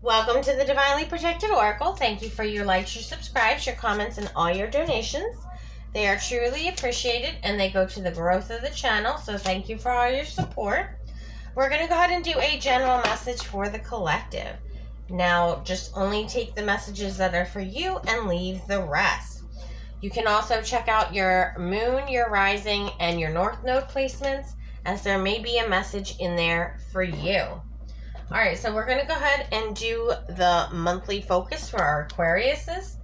Welcome to the Divinely Protected Oracle. Thank you for your likes, your subscribes, your comments, and all your donations. They are truly appreciated and they go to the growth of the channel, so thank you for all your support. We're going to go ahead and do a general message for the collective. Now, just only take the messages that are for you and leave the rest. You can also check out your moon, your rising, and your north node placements, as there may be a message in there for you. All right, so we're going to go ahead and do the monthly focus for our Aquariuses.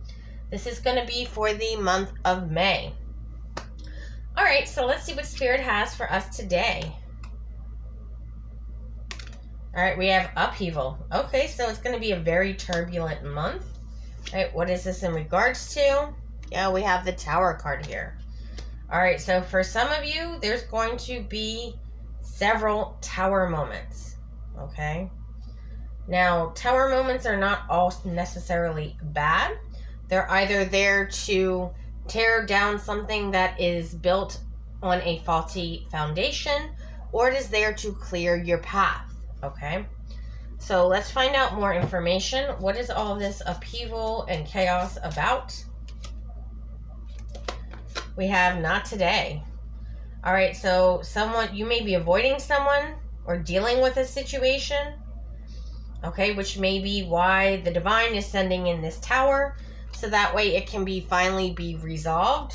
This is going to be for the month of May. All right, so let's see what Spirit has for us today. All right, we have upheaval. Okay, so it's going to be a very turbulent month. All right, what is this in regards to? Yeah, we have the Tower card here. All right, so for some of you, there's going to be several Tower moments. Okay. Now, Tower moments are not all necessarily bad. They're either there to tear down something that is built on a faulty foundation, or it is there to clear your path. Okay. So let's find out more information. What is all this upheaval and chaos about? We have not today. All right. So you may be avoiding someone or dealing with a situation, okay, which may be why the divine is sending in this Tower, so that way it can finally be resolved.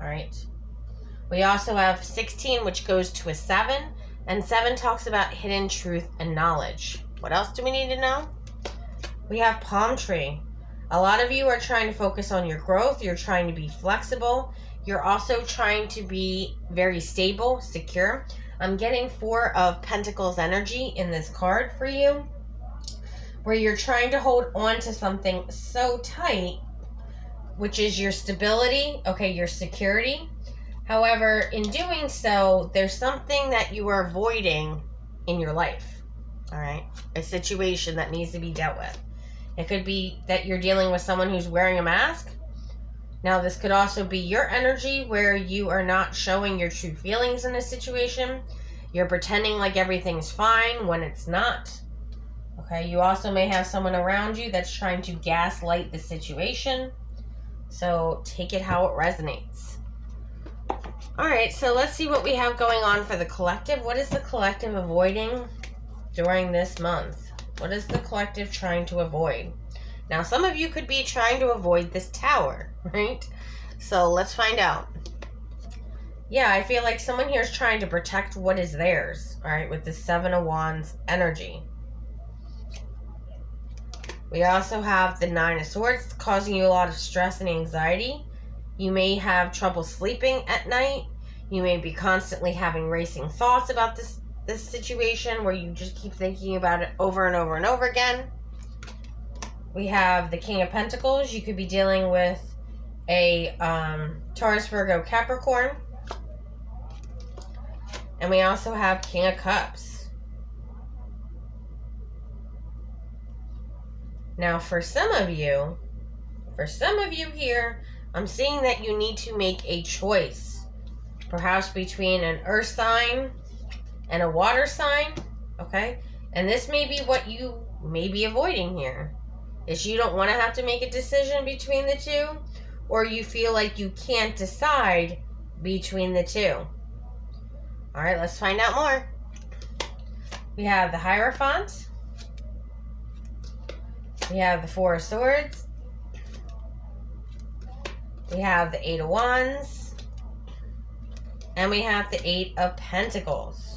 All right. We also have 16, which goes to a 7, and 7 talks about hidden truth and knowledge. What else do we need to know? We have palm tree. A lot of you are trying to focus on your growth. You're trying to be flexible. You're also trying to be very stable, secure. I'm getting 4 of Pentacles energy in this card for you, where you're trying to hold on to something so tight, which is your stability, okay, your security. However, in doing so, there's something that you are avoiding in your life, all right? A situation that needs to be dealt with. It could be that you're dealing with someone who's wearing a mask. Now, this could also be your energy where you are not showing your true feelings in a situation. You're pretending like everything's fine when it's not. Okay, you also may have someone around you that's trying to gaslight the situation. So take it how it resonates. All right, so let's see what we have going on for the collective. What is the collective avoiding during this month? What is the collective trying to avoid? Now, some of you could be trying to avoid this Tower, right? So let's find out. Yeah, I feel like someone here is trying to protect what is theirs, all right, with the 7 of Wands energy. We also have the 9 of Swords, causing you a lot of stress and anxiety. You may have trouble sleeping at night. You may be constantly having racing thoughts about this situation where you just keep thinking about it over and over and over again. We have the King of Pentacles. You could be dealing with a Taurus, Virgo, Capricorn. And we also have King of Cups. Now, for some of you here, I'm seeing that you need to make a choice, perhaps between an earth sign and a water sign, okay? And this may be what you may be avoiding here, is you don't want to have to make a decision between the two, or you feel like you can't decide between the two. All right, let's find out more. We have the Hierophant. We have the 4 of Swords. We have the 8 of Wands. And we have the 8 of Pentacles.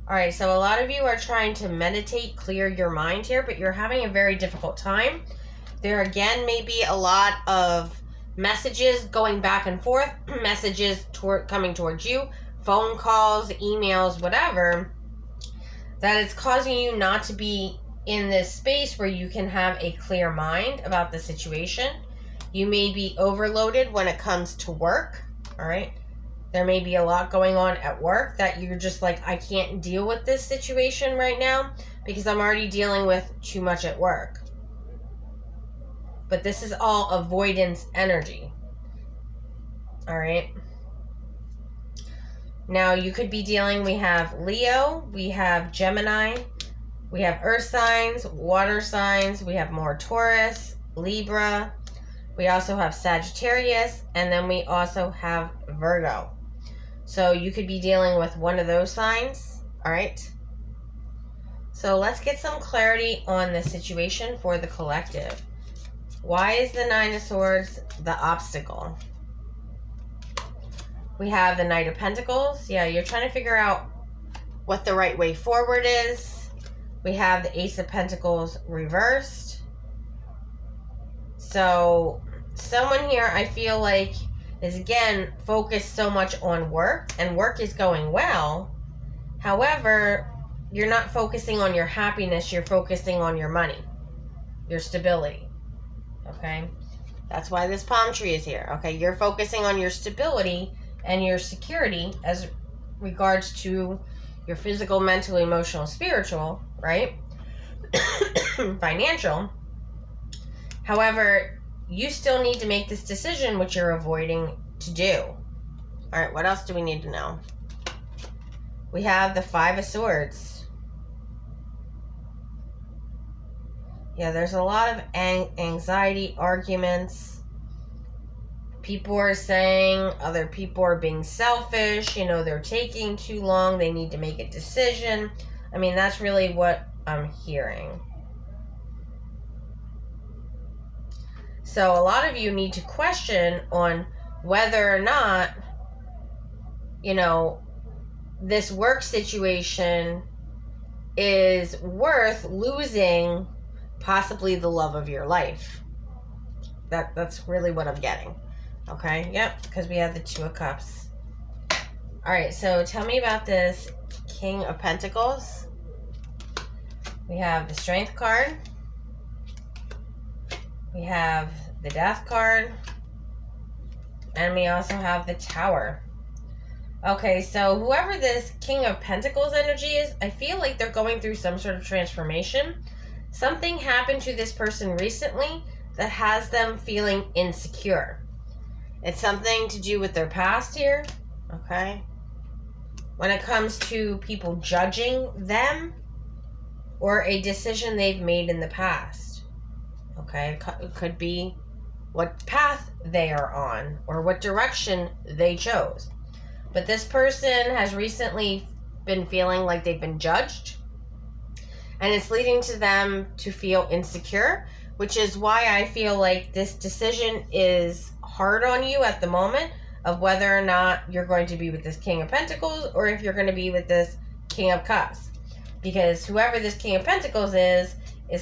All right, so a lot of you are trying to meditate, clear your mind here, but you're having a very difficult time. There again may be a lot of messages going back and forth, messages coming towards you, phone calls, emails, whatever, that is causing you not to be in this space where you can have a clear mind about the situation. You may be overloaded when it comes to work, all right? There may be a lot going on at work that you're just like, I can't deal with this situation right now because I'm already dealing with too much at work. But this is all avoidance energy, all right? Now, you could be dealing, we have Leo, we have Gemini, We have earth signs, water signs. We have more Taurus, Libra. We also have Sagittarius, and then we also have Virgo. So you could be dealing with one of those signs, all right? So let's get some clarity on the situation for the collective. Why is the Nine of Swords the obstacle? We have the Knight of Pentacles. Yeah, you're trying to figure out what the right way forward is. We have the Ace of Pentacles reversed. So someone here, I feel like, is again focused so much on work, and work is going well. However, you're not focusing on your happiness, you're focusing on your money, your stability. Okay? That's why this palm tree is here. Okay? You're focusing on your stability and your security as regards to your physical, mental, emotional, spiritual, right? Financial. However, you still need to make this decision, which you're avoiding to do. All right, what else do we need to know? We have the Five of Swords. Yeah, there's a lot of anxiety, arguments. People are saying other people are being selfish. You know, they're taking too long. They need to make a decision. I mean, that's really what I'm hearing. So a lot of you need to question on whether or not, you know, this work situation is worth losing possibly the love of your life. That's really what I'm getting. Okay, yep, because we have the Two of Cups. All right, so tell me about this King of Pentacles. We have the Strength card. We have the Death card. And we also have the Tower. Okay, so whoever this King of Pentacles energy is, I feel like they're going through some sort of transformation. Something happened to this person recently that has them feeling insecure. It's something to do with their past here, okay? When it comes to people judging them or a decision they've made in the past, okay? It could be what path they are on or what direction they chose. But this person has recently been feeling like they've been judged, and it's leading to them to feel insecure, which is why I feel like this decision is hard on you at the moment of whether or not you're going to be with this King of Pentacles or if you're going to be with this King of Cups. Because whoever this King of Pentacles is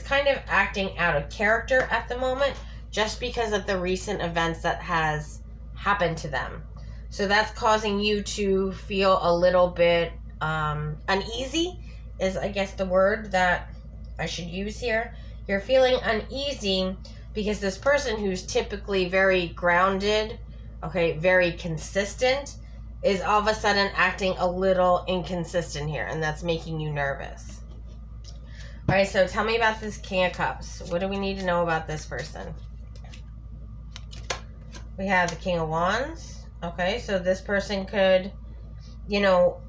kind of acting out of character at the moment just because of the recent events that has happened to them. So that's causing you to feel a little bit uneasy, is I guess the word that I should use here. You're feeling uneasy because this person who's typically very grounded, okay, very consistent, is all of a sudden acting a little inconsistent here, and that's making you nervous. All right, so tell me about this King of Cups. What do we need to know about this person? We have the King of Wands. Okay, so this person could, you know,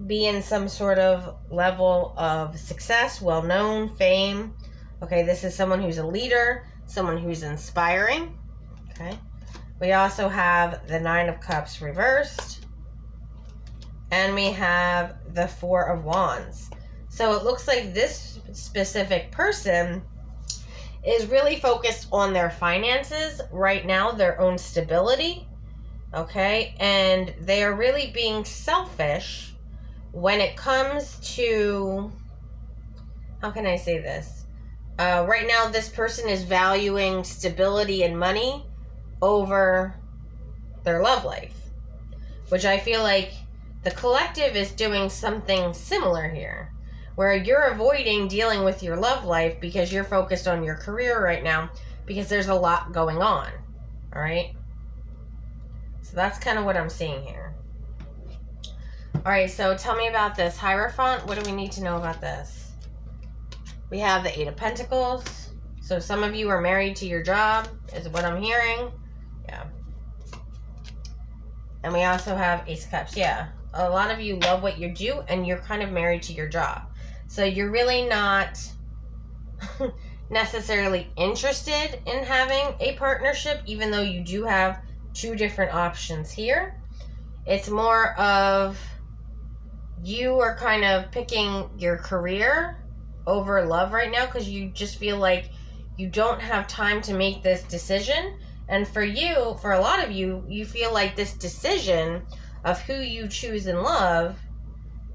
be in some sort of level of success, well-known, fame. Okay, this is someone who's a leader, someone who's inspiring. Okay, we also have the Nine of Cups reversed, and we have the Four of Wands. So it looks like this specific person is really focused on their finances right now, their own stability. Okay, and they are really being selfish when it comes to, how can I say this? Right now, this person is valuing stability and money over their love life, which I feel like the collective is doing something similar here, where you're avoiding dealing with your love life because you're focused on your career right now because there's a lot going on. All right. So that's kind of what I'm seeing here. All right, so tell me about this Hierophant. What do we need to know about this? We have the Eight of Pentacles. So some of you are married to your job, is what I'm hearing. Yeah. And we also have Ace of Cups. Yeah. A lot of you love what you do, and you're kind of married to your job. So you're really not necessarily interested in having a partnership, even though you do have two different options here. It's more of you are kind of picking your career over love right now because you just feel like you don't have time to make this decision. And for you, for a lot of you, you feel like this decision of who you choose in love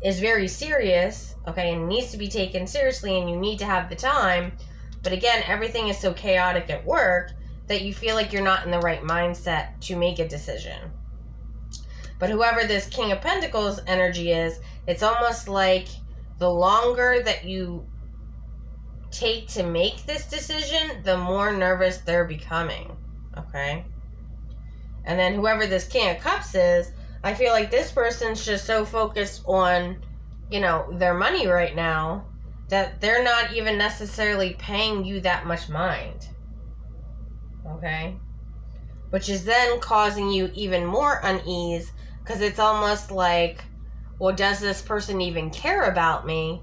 is very serious, okay, and needs to be taken seriously, and you need to have the time. But again, everything is so chaotic at work that you feel like you're not in the right mindset to make a decision. But whoever this King of Pentacles energy is, it's almost like the longer that you take to make this decision, the more nervous they're becoming, okay? And then whoever this King of Cups is, I feel like this person's just so focused on, you know, their money right now that they're not even necessarily paying you that much mind, okay? Which is then causing you even more unease because it's almost like, well, does this person even care about me?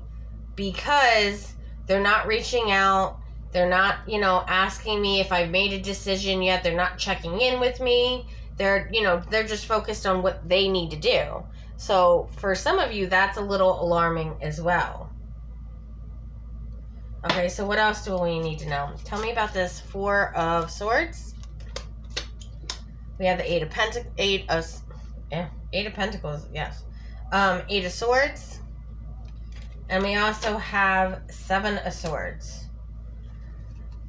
Because they're not reaching out. They're not, you know, asking me if I've made a decision yet. They're not checking in with me. They're, you know, they're just focused on what they need to do. So for some of you, that's a little alarming as well. Okay, so what else do we need to know? Tell me about this Four of Swords. We have the Eight of Pentacles, yes. Eight of Swords. And we also have Seven of Swords.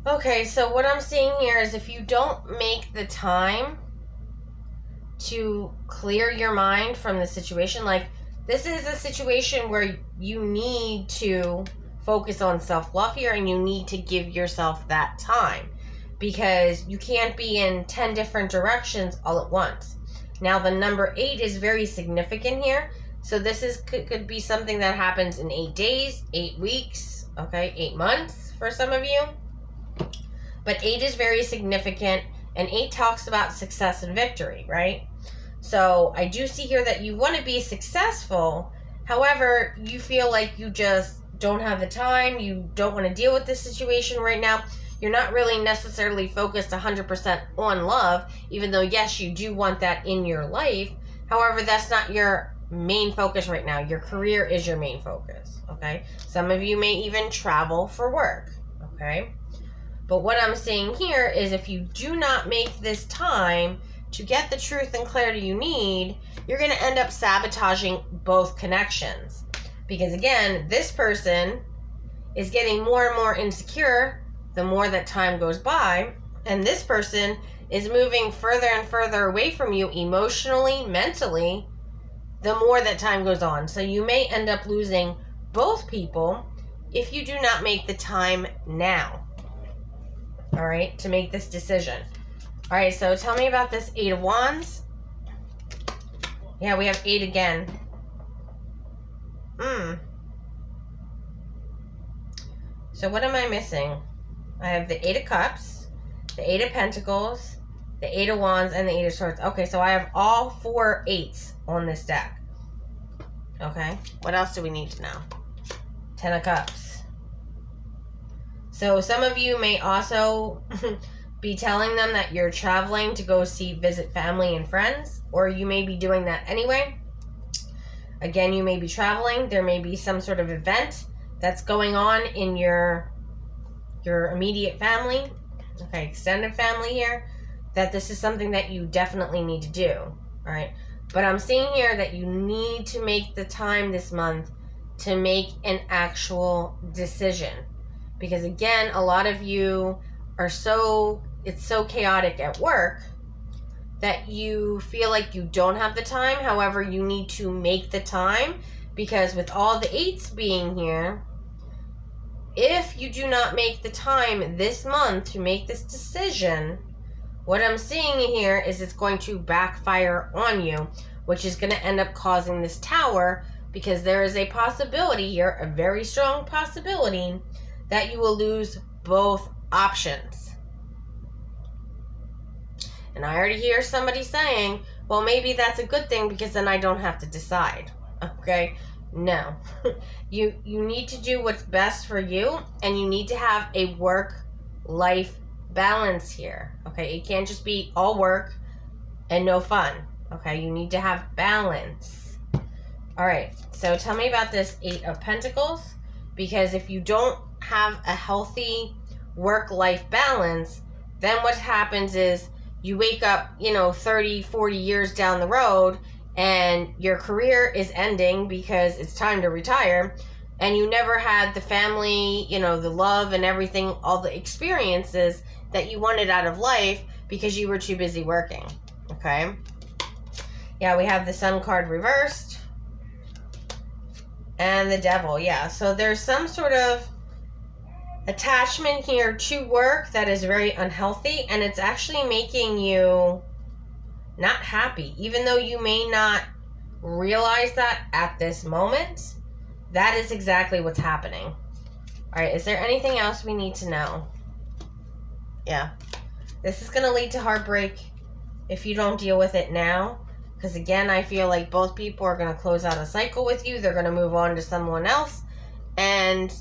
Okay, so what I'm seeing here is if you don't make the time to clear your mind from the situation, like this is a situation where you need to focus on self-love here and you need to give yourself that time because you can't be in 10 different directions all at once. Now the number 8 is very significant here. So this is could be something that happens in 8 days, 8 weeks, okay, 8 months for some of you. But 8 is very significant, and 8 talks about success and victory, right? So I do see here that you want to be successful. However, you feel like you just don't have the time. You don't want to deal with this situation right now. You're not really necessarily focused 100% on love, even though, yes, you do want that in your life. However, that's not your main focus right now. Your career is your main focus, okay? Some of you may even travel for work, okay? But what I'm saying here is if you do not make this time to get the truth and clarity you need, you're going to end up sabotaging both connections. Because again, this person is getting more and more insecure the more that time goes by, and this person is moving further and further away from you emotionally, mentally, the more that time goes on. So you may end up losing both people if you do not make the time now, all right, to make this decision. All right, so tell me about this 8 of Wands. Yeah, we have 8 again. So what am I missing? I have the 8 of Cups, the 8 of Pentacles, the 8 of Wands, and the 8 of Swords. Okay, so I have all 4 8s on this deck. Okay, what else do we need to know? 10 of Cups. So some of you may also be telling them that you're traveling to go visit family and friends, or you may be doing that anyway. Again, you may be traveling. There may be some sort of event that's going on in your immediate family, okay, extended family here, that this is something that you definitely need to do, all right? But I'm seeing here that you need to make the time this month to make an actual decision. Because again, a lot of you are it's so chaotic at work that you feel like you don't have the time. However, you need to make the time because with all the 8s being here, if you do not make the time this month to make this decision, what I'm seeing here is it's going to backfire on you, which is going to end up causing this tower because there is a possibility here, a very strong possibility, that you will lose both options. And I already hear somebody saying, well, maybe that's a good thing because then I don't have to decide. Okay? No. You need to do what's best for you, and you need to have a work-life balance here. Okay, it can't just be all work and no fun. Okay, you need to have balance. All right, so tell me about this 8 of Pentacles, because if you don't have a healthy work-life balance, then what happens is you wake up, 30, 40 years down the road, and your career is ending because it's time to retire, and you never had the family, the love and everything, all the experiences that you wanted out of life because you were too busy working. Okay? Yeah, we have the Sun card reversed. And the Devil, yeah. So there's some sort of attachment here to work that is very unhealthy, and it's actually making you not happy. Even though you may not realize that at this moment, that is exactly what's happening. All right, is there anything else we need to know? Yeah. This is going to lead to heartbreak if you don't deal with it now. Because again, I feel like both people are going to close out a cycle with you. They're going to move on to someone else. And,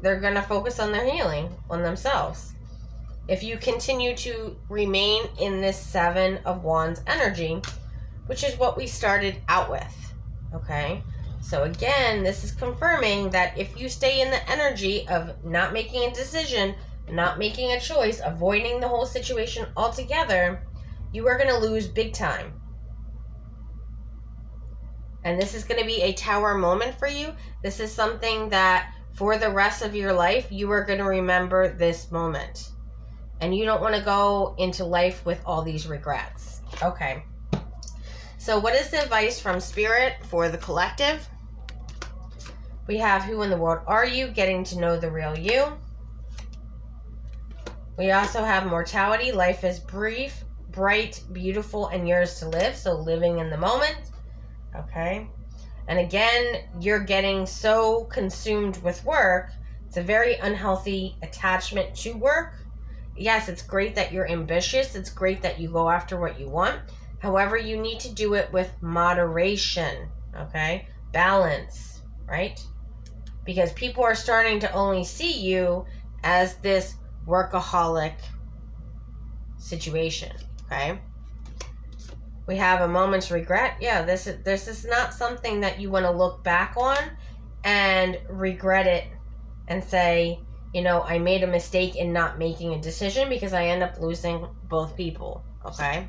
they're going to focus on their healing, on themselves. If you continue to remain in this 7 of Wands energy, which is what we started out with. Okay? So again, this is confirming that if you stay in the energy of not making a decision, not making a choice, avoiding the whole situation altogether, you are going to lose big time. And this is going to be a tower moment for you. This is something that for the rest of your life, you are going to remember this moment. And you don't want to go into life with all these regrets. Okay. So what is the advice from Spirit for the collective? We have Who in the World Are You? Getting to know the real you. We also have Mortality. Life is brief, bright, beautiful, and yours to live. So living in the moment. Okay. And again, you're getting so consumed with work. It's a very unhealthy attachment to work. Yes, it's great that you're ambitious. It's great that you go after what you want. However, you need to do it with moderation. Okay. Balance. Right? Because people are starting to only see you as this workaholic situation. Okay. We have a moment's regret. Yeah, this is not something that you want to look back on and regret it and say, I made a mistake in not making a decision, because I end up losing both people. Okay.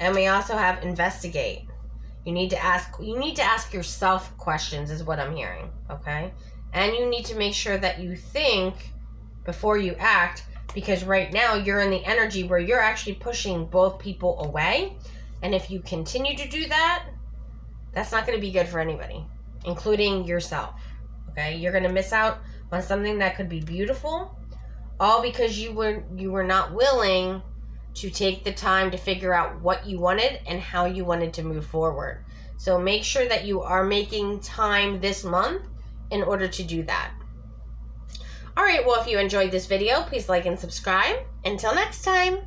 And we also have investigate. You need to ask yourself questions, is what I'm hearing. Okay. And you need to make sure that you think before you act, because right now you're in the energy where you're actually pushing both people away. And if you continue to do that, that's not going to be good for anybody, including yourself. Okay? You're going to miss out on something that could be beautiful, all because you were not willing to take the time to figure out what you wanted and how you wanted to move forward. So make sure that you are making time this month in order to do that. All right, well, if you enjoyed this video, please like and subscribe. Until next time.